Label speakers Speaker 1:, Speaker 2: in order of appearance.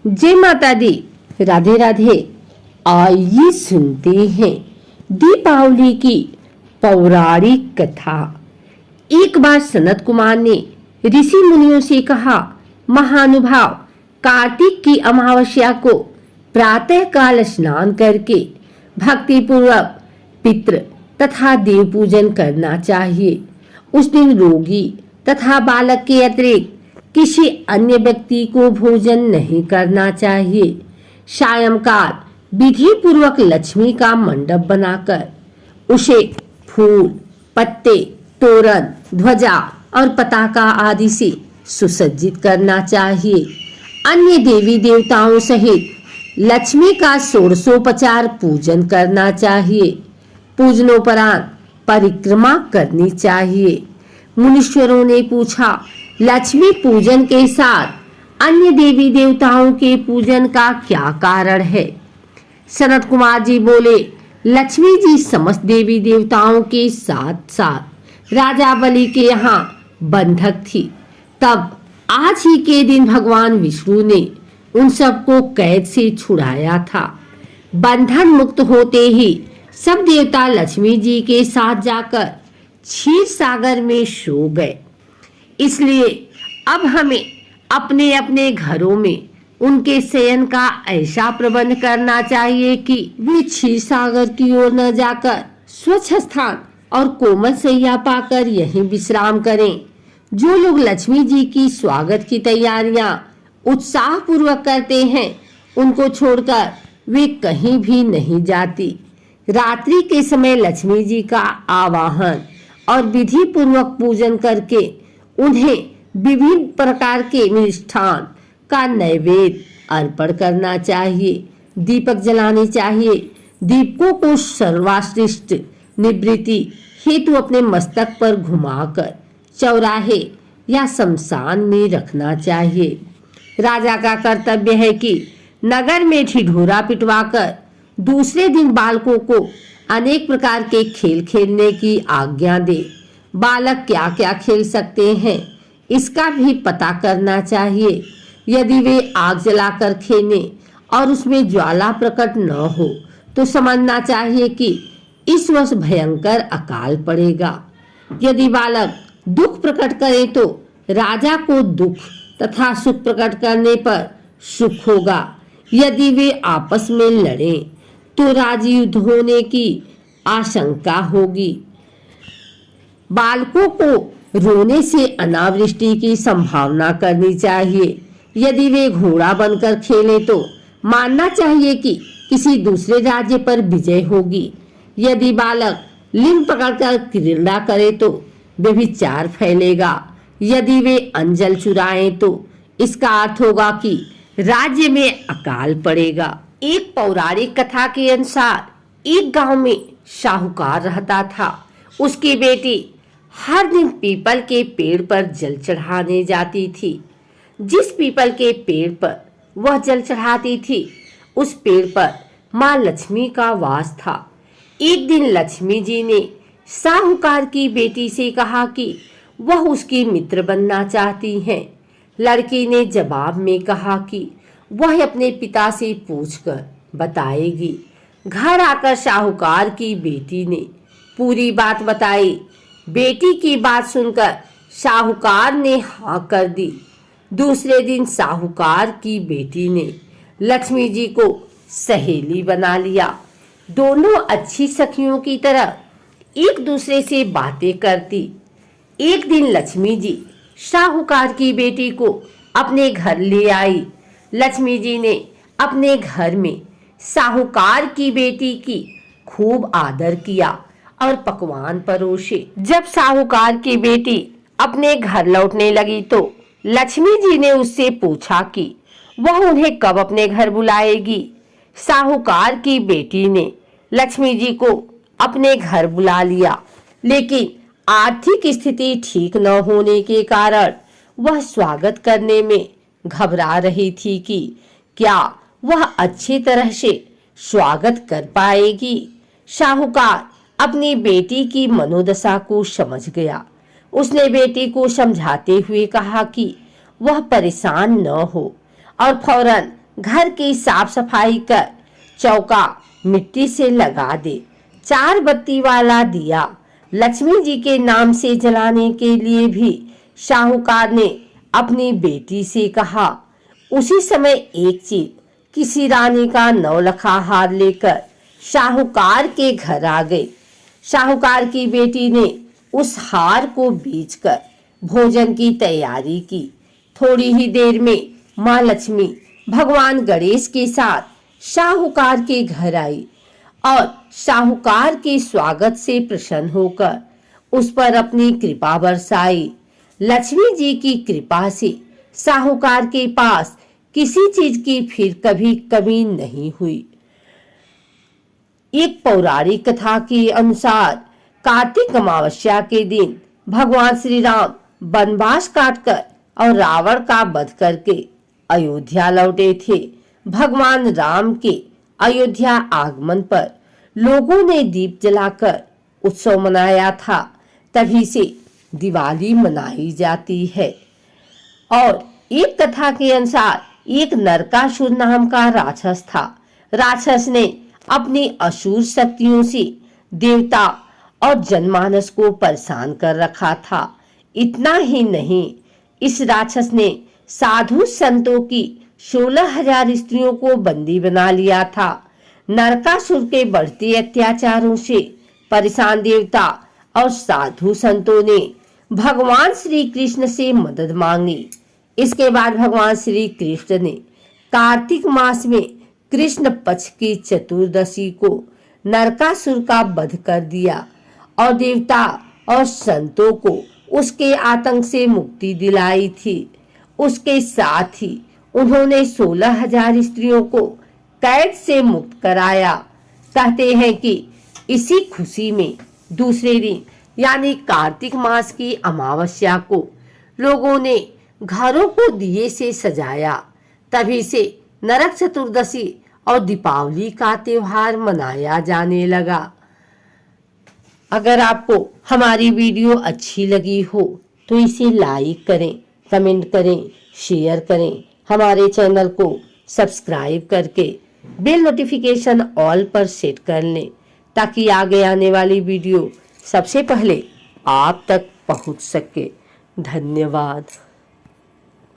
Speaker 1: जय माता दी, राधे राधे। आइए सुनते हैं दीपावली की पौराणिक कथा। एक बार सनत कुमार ने ऋषि मुनियों से कहा, महानुभाव, कार्तिक की अमावस्या को प्रातः काल स्नान करके भक्ति पूर्वक पितृ तथा देव पूजन करना चाहिए। उस दिन रोगी तथा बालक के अतिरिक्त किसी अन्य व्यक्ति को भोजन नहीं करना चाहिए। सायंकाल विधि पूर्वक लक्ष्मी का मंडप बनाकर उसे फूल, पत्ते, तोरण, ध्वजा और पताका आदि से सुसज्जित करना चाहिए। अन्य देवी देवताओं सहित लक्ष्मी का षोडशोपचार पूजन करना चाहिए। पूजनोपरांत परिक्रमा करनी चाहिए। मुनीश्वरों ने पूछा, लक्ष्मी पूजन के साथ अन्य देवी देवताओं के पूजन का क्या कारण है? सनत कुमार जी बोले, लक्ष्मी जी समस्त देवी देवताओं के साथ साथ राजा बलि के यहाँ बंधक थी। तब आज ही के दिन भगवान विष्णु ने उन सबको कैद से छुड़ाया था। बंधन मुक्त होते ही सब देवता लक्ष्मी जी के साथ जाकर क्षीर सागर में सो गए। इसलिए अब हमें अपने अपने घरों में उनके शयन का ऐसा प्रबंध करना चाहिए कि वे क्षीर सागर की ओर न जाकर स्वच्छ स्थान और कोमल शैया पाकर यहीं विश्राम करें। जो लोग लक्ष्मी जी की स्वागत की तैयारियां उत्साह पूर्वक करते हैं, उनको छोड़कर वे कहीं भी नहीं जाती। रात्रि के समय लक्ष्मी जी का आवाहन और विधि पूर्वक पूजन करके उन्हें विभिन्न प्रकार के मिष्ठान का नैवेद्य अर्पण करना चाहिए। दीपक जलाने चाहिए। दीपकों को सर्वश्रेष्ठ निवृत्ति हेतु अपने मस्तक पर घुमाकर चौराहे या शमशान में रखना चाहिए। राजा का कर्तव्य है कि नगर में ढिढोरा पिटवाकर दूसरे दिन बालकों को अनेक प्रकार के खेल खेलने की आज्ञा दे। बालक क्या क्या खेल सकते हैं, इसका भी पता करना चाहिए। यदि वे आग जलाकर खेलें और उसमें ज्वाला प्रकट न हो तो समझना चाहिए कि इस वर्ष भयंकर अकाल पड़ेगा। यदि बालक दुख प्रकट करे तो राजा को दुख तथा सुख प्रकट करने पर सुख होगा। यदि वे आपस में लड़ें तो राजयुद्ध होने की आशंका होगी। बालकों को रोने से अनावृष्टि की संभावना करनी चाहिए। यदि वे घोड़ा बनकर खेले तो मानना चाहिए कि किसी दूसरे राज्य पर विजय होगी। यदि बालक लिंग पकड़कर क्रीड़ा करे तो व्यभिचार फैलेगा। यदि वे अंजल चुराएं तो इसका अर्थ होगा कि राज्य में अकाल पड़ेगा। एक पौराणिक कथा के अनुसार एक गांव में साहूकार रहता था। उसकी बेटी हर दिन पीपल के पेड़ पर जल चढ़ाने जाती थी। जिस पीपल के पेड़ पर वह जल चढ़ाती थी, उस पेड़ पर माँ लक्ष्मी का वास था। एक दिन लक्ष्मी जी ने साहूकार की बेटी से कहा कि वह उसकी मित्र बनना चाहती हैं। लड़की ने जवाब में कहा कि वह अपने पिता से पूछकर बताएगी। घर आकर साहूकार की बेटी ने पूरी बात बताई। बेटी की बात सुनकर साहूकार ने हाँ कर दी। दूसरे दिन साहूकार की बेटी ने लक्ष्मी जी को सहेली बना लिया। दोनों अच्छी सखियों की तरह एक दूसरे से बातें करती। एक दिन लक्ष्मी जी साहूकार की बेटी को अपने घर ले आई। लक्ष्मी जी ने अपने घर में साहूकार की बेटी की खूब आदर किया और पकवान परोसे। जब साहूकार की बेटी अपने घर लौटने लगी तो लक्ष्मी जी ने उससे पूछा कि वह उन्हें कब अपने घर बुलाएगी। साहूकार की बेटी ने लक्ष्मी जी को अपने घर बुला लिया, लेकिन आर्थिक स्थिति ठीक न होने के कारण वह स्वागत करने में घबरा रही थी कि क्या वह अच्छी तरह से स्वागत कर पाएगी। साहूकार अपनी बेटी की मनोदशा को समझ गया। उसने बेटी को समझाते हुए कहा कि वह परेशान न हो और फौरन घर की साफ सफाई कर चौका मिट्टी से लगा दे। 4 बत्ती वाला दिया लक्ष्मी जी के नाम से जलाने के लिए भी साहूकार ने अपनी बेटी से कहा। उसी समय एक चील किसी रानी का नौलखा हार लेकर साहूकार के घर आ गई। साहूकार की बेटी ने उस हार को बेचकर भोजन की तैयारी की। थोड़ी ही देर में माँ लक्ष्मी भगवान गणेश के साथ साहूकार के घर आई और साहूकार के स्वागत से प्रसन्न होकर उस पर अपनी कृपा बरसाई। लक्ष्मी जी की कृपा से साहूकार के पास किसी चीज की फिर कभी कमी नहीं हुई। एक पौराणिक कथा के अनुसार कार्तिक अमावस्या के दिन भगवान श्री राम वनवास काटकर और रावण का वध करके अयोध्या लौटे थे। भगवान राम के अयोध्या आगमन पर लोगों ने दीप जलाकर उत्सव मनाया था। तभी से दिवाली मनाई जाती है। और एक कथा के अनुसार एक नरकासुर नाम का राक्षस था। राक्षस ने अपनी असुर शक्तियों से देवता और जनमानस को परेशान कर रखा था। इतना ही नहीं, इस राक्षस ने साधु संतों की 16,000 स्त्रियों को बंदी बना लिया था। नरकासुर के बढ़ते अत्याचारों से परेशान देवता और साधु संतों ने भगवान श्री कृष्ण से मदद मांगी। इसके बाद भगवान श्री कृष्ण ने कार्तिक मास में कृष्ण पक्ष की चतुर्दशी को नरकासुर का वध कर दिया और देवता और संतों को उसके आतंक से मुक्ति दिलाई थी। उसके साथ ही उन्होंने 16,000 स्त्रियों को कैद से मुक्त कराया। कहते हैं कि इसी खुशी में दूसरे दिन यानी कार्तिक मास की अमावस्या को लोगों ने घरों को दिए से सजाया। तभी से नरक चतुर्दशी और दीपावली का त्योहार मनाया जाने लगा। अगर आपको हमारी वीडियो अच्छी लगी हो तो इसे लाइक करें, कमेंट करें, शेयर करें। हमारे चैनल को सब्सक्राइब करके बेल नोटिफिकेशन ऑल पर सेट कर लें ताकि आगे आने वाली वीडियो सबसे पहले आप तक पहुंच सके। धन्यवाद।